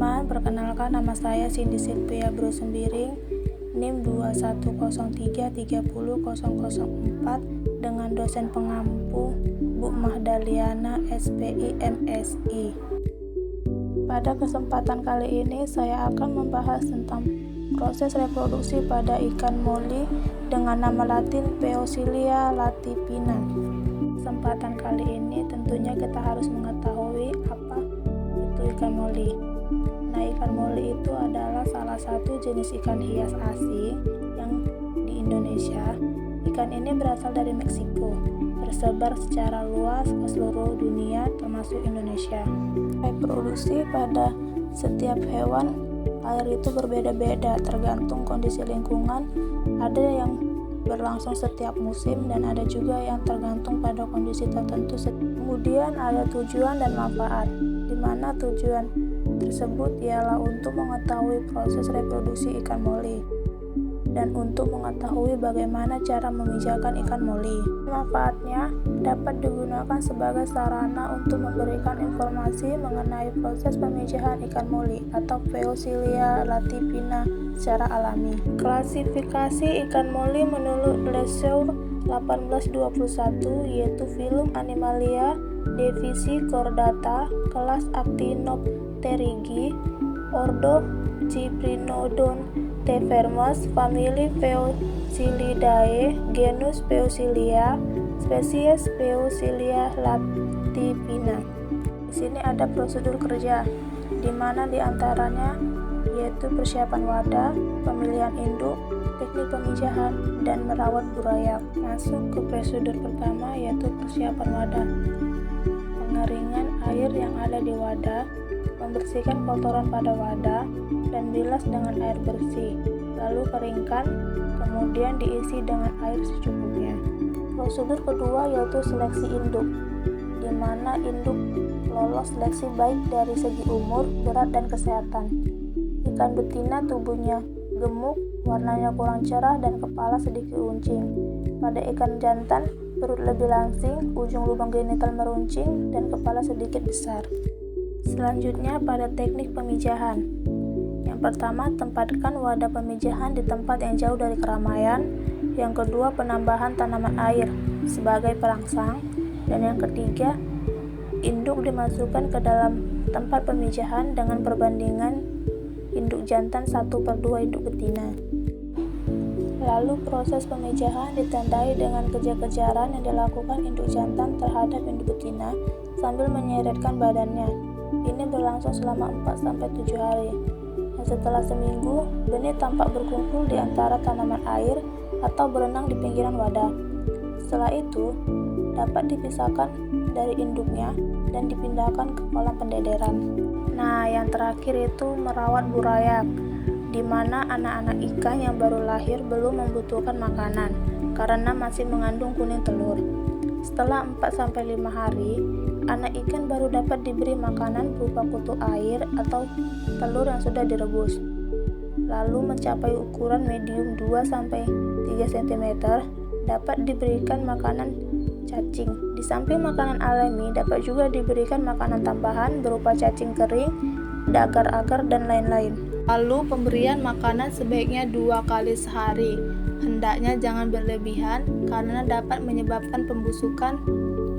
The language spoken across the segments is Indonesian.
teman-teman, perkenalkan nama saya Cindy Sylvia Bro Sembiring, NIM 210330004 dengan dosen pengampu Bu Mahdaliana SPI MSI. Pada kesempatan kali ini saya akan membahas tentang proses reproduksi pada ikan moli dengan nama latin Peocilia latifina. Kesempatan kali ini tentunya kita harus mengetahui apa itu ikan moli. Nah, ikan moli itu adalah salah satu jenis ikan hias asing yang di Indonesia. Ikan ini berasal dari Meksiko, tersebar secara luas ke seluruh dunia termasuk Indonesia. Reproduksi pada setiap hewan air itu berbeda-beda tergantung kondisi lingkungan. Ada yang berlangsung setiap musim dan ada juga yang tergantung pada kondisi tertentu. Kemudian ada tujuan dan manfaat, di mana tujuan tersebut ialah untuk mengetahui proses reproduksi ikan moli dan untuk mengetahui bagaimana cara memijakan ikan moli. Manfaatnya dapat digunakan sebagai sarana untuk memberikan informasi mengenai proses pemijahan ikan moli atau Peocilia latifina secara alami. Klasifikasi ikan moli menurut Lesueur 1821 yaitu filum Animalia, divisi Chordata, kelas Actinopterygii, ordo Cyprinodon, Tevermes, famili Peocilidae, genus Peocilia, spesies Peocilia latifina. Di sini ada prosedur kerja, di mana diantaranya yaitu persiapan wadah, pemilihan induk, teknik pemijahan, dan merawat burayak. Masuk ke prosedur pertama yaitu persiapan wadah. Pengeringan air yang ada di wadah, membersihkan kotoran pada wadah, dan bilas dengan air bersih. Lalu keringkan, kemudian diisi dengan air secukupnya. Prosedur kedua yaitu seleksi induk, di mana induk lolos seleksi baik dari segi umur, berat, dan kesehatan. Ikan betina tubuhnya gemuk, warnanya kurang cerah, dan kepala sedikit runcing. Pada ikan jantan, perut lebih langsing, ujung lubang genital meruncing, dan kepala sedikit besar. Selanjutnya pada teknik pemijahan. Yang pertama, tempatkan wadah pemijahan di tempat yang jauh dari keramaian. Yang kedua, penambahan tanaman air sebagai perangsang. Dan yang ketiga, induk dimasukkan ke dalam tempat pemijahan dengan perbandingan induk jantan 1/2 induk betina. Lalu proses pemijahan ditandai dengan kejar-kejaran yang dilakukan induk jantan terhadap induk betina sambil menyeretkan badannya. Ini berlangsung selama 4-7 hari. Dan setelah seminggu, benih tampak berkumpul di antara tanaman air atau berenang di pinggiran wadah. Setelah itu, dapat dipisahkan dari induknya dan dipindahkan ke kolam pendederan. Nah, yang terakhir itu merawat burayak, di mana anak-anak ikan yang baru lahir belum membutuhkan makanan karena masih mengandung kuning telur. Setelah 4-5 hari, anak ikan baru dapat diberi makanan berupa kutu air atau telur yang sudah direbus. Lalu mencapai ukuran medium 2-3 cm, dapat diberikan makanan cacing. Di samping makanan alami, dapat juga diberikan makanan tambahan berupa cacing kering, agar-agar, dan lain-lain. Lalu pemberian makanan sebaiknya 2 kali sehari. Hendaknya jangan berlebihan karena dapat menyebabkan pembusukan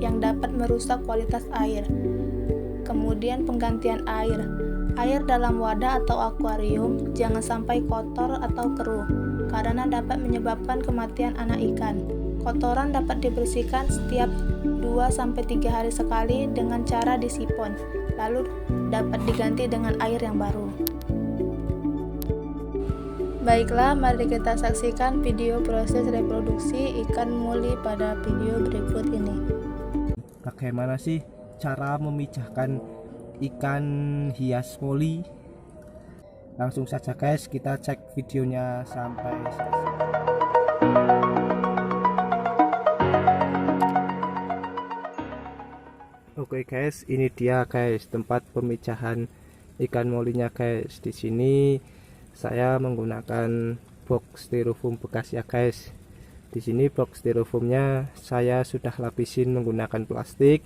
yang dapat merusak kualitas air. Kemudian penggantian air. Air dalam wadah atau akuarium jangan sampai kotor atau keruh karena dapat menyebabkan kematian anak ikan. Kotoran dapat dibersihkan setiap 2-3 hari sekali dengan cara disipon, lalu dapat diganti dengan air yang baru. Baiklah, mari kita saksikan video proses reproduksi ikan moli pada video berikut ini. Bagaimana sih cara memijahkan ikan hias moli? Langsung saja guys, kita cek videonya sampai selesai. Oke guys, ini dia guys tempat pemijahan ikan molinya guys. Di sini saya menggunakan box styrofoam bekas ya guys. Di sini box styrofoamnya saya sudah lapisin menggunakan plastik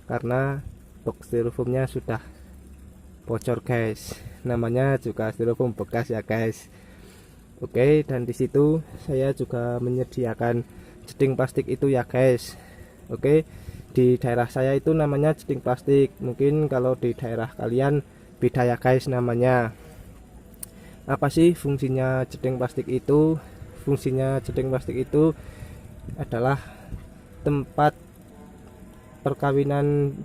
karena box styrofoamnya sudah bocor guys, namanya juga styrofoam bekas ya guys. Oke, dan di situ saya juga menyediakan jeding plastik itu ya guys. Oke, di daerah saya itu namanya jeding plastik, mungkin kalau di daerah kalian beda ya guys namanya. Apa sih fungsinya jeding plastik itu? Fungsinya jeding plastik itu adalah tempat perkawinan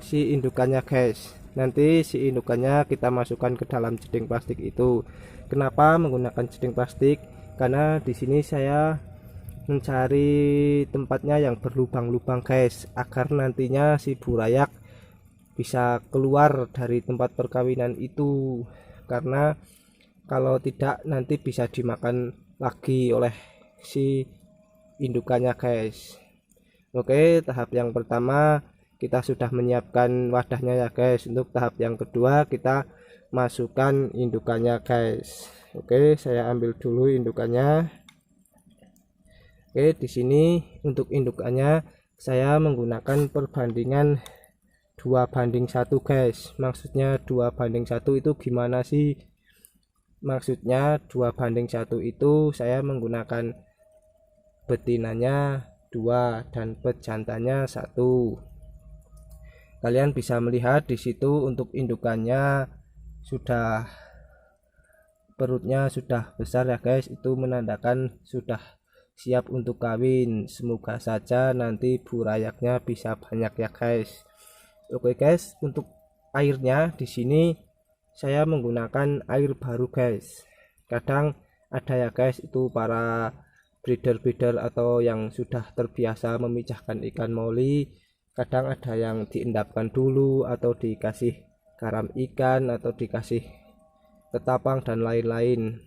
si indukannya guys. Nanti si indukannya kita masukkan ke dalam jeding plastik itu. Kenapa menggunakan jeding plastik? Karena di sini saya mencari tempatnya yang berlubang-lubang guys, agar nantinya si burayak bisa keluar dari tempat perkawinan itu. Karena kalau tidak nanti bisa dimakan lagi oleh si indukannya guys. Oke, tahap yang pertama kita sudah menyiapkan wadahnya ya guys. Untuk tahap yang kedua kita masukkan indukannya guys. Oke, saya ambil dulu indukannya. Oke, di sini untuk indukannya saya menggunakan perbandingan 2:1 guys. Maksudnya 2:1 itu gimana sih? Maksudnya 2:1 itu saya menggunakan betinanya 2 dan pejantannya 1. Kalian bisa melihat di situ untuk indukannya sudah, perutnya sudah besar ya guys, itu menandakan sudah siap untuk kawin. Semoga saja nanti burayaknya bisa banyak ya guys. Oke guys, untuk airnya di sini saya menggunakan air baru guys. Kadang ada ya guys itu para breeder atau yang sudah terbiasa memijahkan ikan moli, kadang ada yang diendapkan dulu atau dikasih garam ikan atau dikasih ketapang dan lain-lain.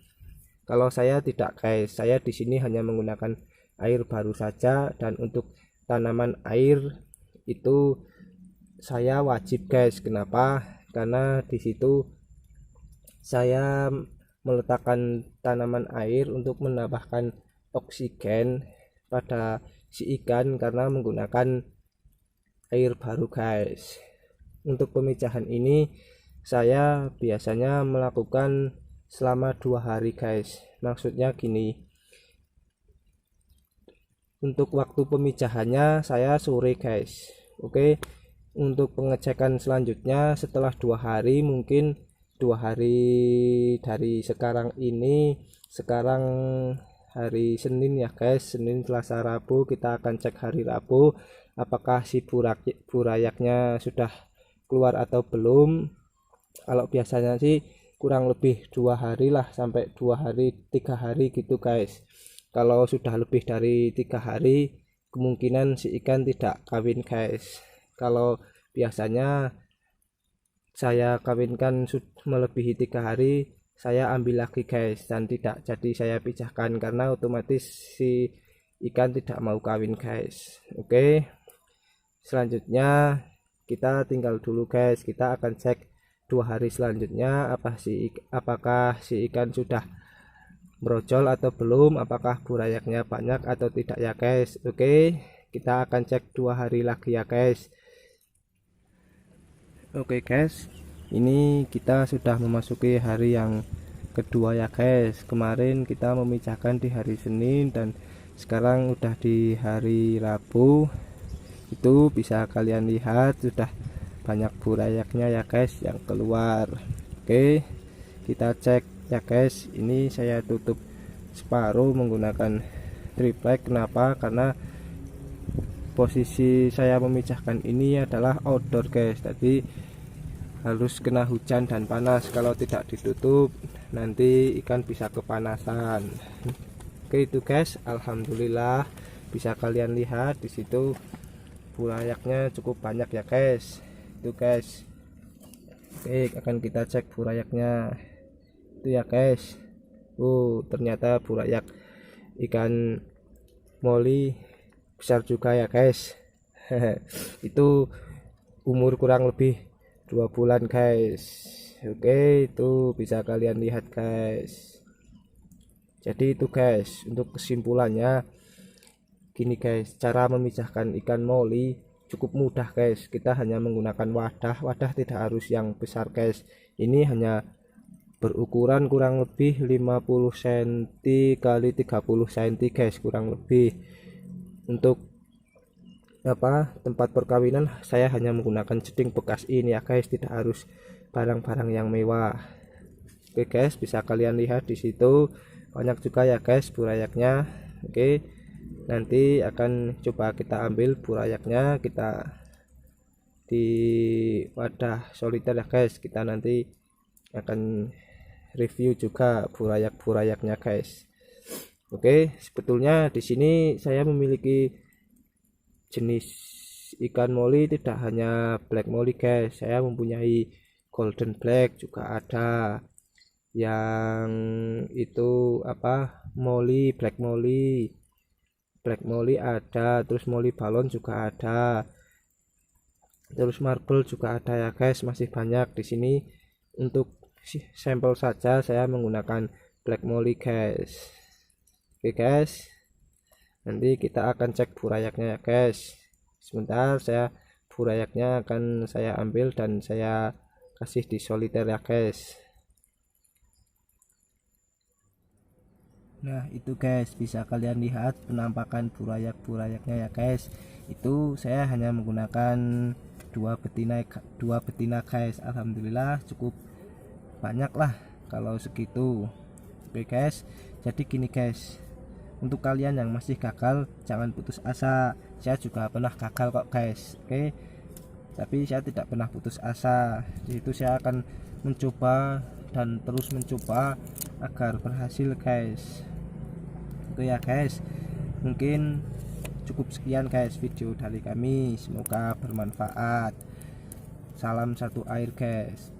Kalau saya tidak guys, saya di sini hanya menggunakan air baru saja. Dan untuk tanaman air itu saya wajib guys. Kenapa? Karena di situ saya meletakkan tanaman air untuk menambahkan oksigen pada si ikan karena menggunakan air baru guys. Untuk pemijahan ini saya biasanya melakukan selama 2 hari guys. Maksudnya gini, untuk waktu pemijahannya saya sore guys. Oke, untuk pengecekan selanjutnya setelah 2 hari, mungkin 2 hari dari sekarang ini. Sekarang hari Senin ya guys, Senin, Selasa, Rabu. Kita akan cek hari Rabu apakah si burayaknya sudah keluar atau belum. Kalau biasanya sih kurang lebih 2 hari lah, sampai 2 hari 3 hari gitu guys. Kalau sudah lebih dari 3 hari kemungkinan si ikan tidak kawin guys. Kalau biasanya saya kawinkan melebihi 3 hari, saya ambil lagi guys, dan tidak jadi saya pijahkan karena otomatis si ikan tidak mau kawin guys. Oke, selanjutnya kita tinggal dulu guys, kita akan cek 2 hari selanjutnya apakah si ikan sudah brojol atau belum, apakah burayaknya banyak atau tidak ya guys. Oke, kita akan cek 2 hari lagi ya guys. Oke guys, ini kita sudah memasuki hari yang kedua ya guys. Kemarin kita memijahkan di hari Senin dan sekarang udah di hari Rabu. Itu bisa kalian lihat sudah banyak burayaknya ya guys yang keluar. Oke, kita cek ya guys. Ini saya tutup separuh menggunakan triplek. Kenapa? Karena posisi saya memijahkan ini adalah outdoor guys, jadi harus kena hujan dan panas. Kalau tidak ditutup nanti ikan bisa kepanasan. Oke itu guys, alhamdulillah bisa kalian lihat di situ burayaknya cukup banyak ya guys. Itu guys. Oke, akan kita cek burayaknya itu ya guys. Ternyata burayak ikan moli besar juga ya guys. Itu umur kurang lebih 2 bulan guys. Oke, itu bisa kalian lihat guys. Jadi itu guys, untuk kesimpulannya gini guys, cara memijahkan ikan moli cukup mudah guys. Kita hanya menggunakan wadah tidak harus yang besar guys. Ini hanya berukuran kurang lebih 50 cm kali 30 cm guys, kurang lebih. Untuk tempat perkawinan saya hanya menggunakan jeding bekas ini ya guys, tidak harus barang-barang yang mewah. Oke guys, bisa kalian lihat di situ banyak juga ya guys burayaknya. Oke, nanti akan coba kita ambil burayaknya, kita di wadah soliter ya guys. Kita nanti akan review juga burayak-burayaknya guys. Oke, sebetulnya di sini saya memiliki jenis ikan moli tidak hanya black moli guys. Saya mempunyai golden black juga ada, yang itu moli black moli ada, terus moli balon juga ada, terus marble juga ada ya guys. Masih banyak di sini. Untuk sampel saja saya menggunakan black moli guys. Oke guys, nanti kita akan cek burayaknya ya guys. Sebentar, burayaknya akan saya ambil dan saya kasih di soliter ya guys. Nah itu guys, bisa kalian lihat penampakan burayak-burayaknya ya guys. Itu saya hanya menggunakan dua betina guys. Alhamdulillah cukup banyak lah kalau segitu. Oke guys, jadi gini guys, untuk kalian yang masih gagal jangan putus asa. Saya juga pernah gagal kok guys. Oke, tapi saya tidak pernah putus asa. Itu saya akan mencoba dan terus mencoba agar berhasil guys. Itu ya guys, mungkin cukup sekian guys video dari kami, semoga bermanfaat. Salam satu air guys.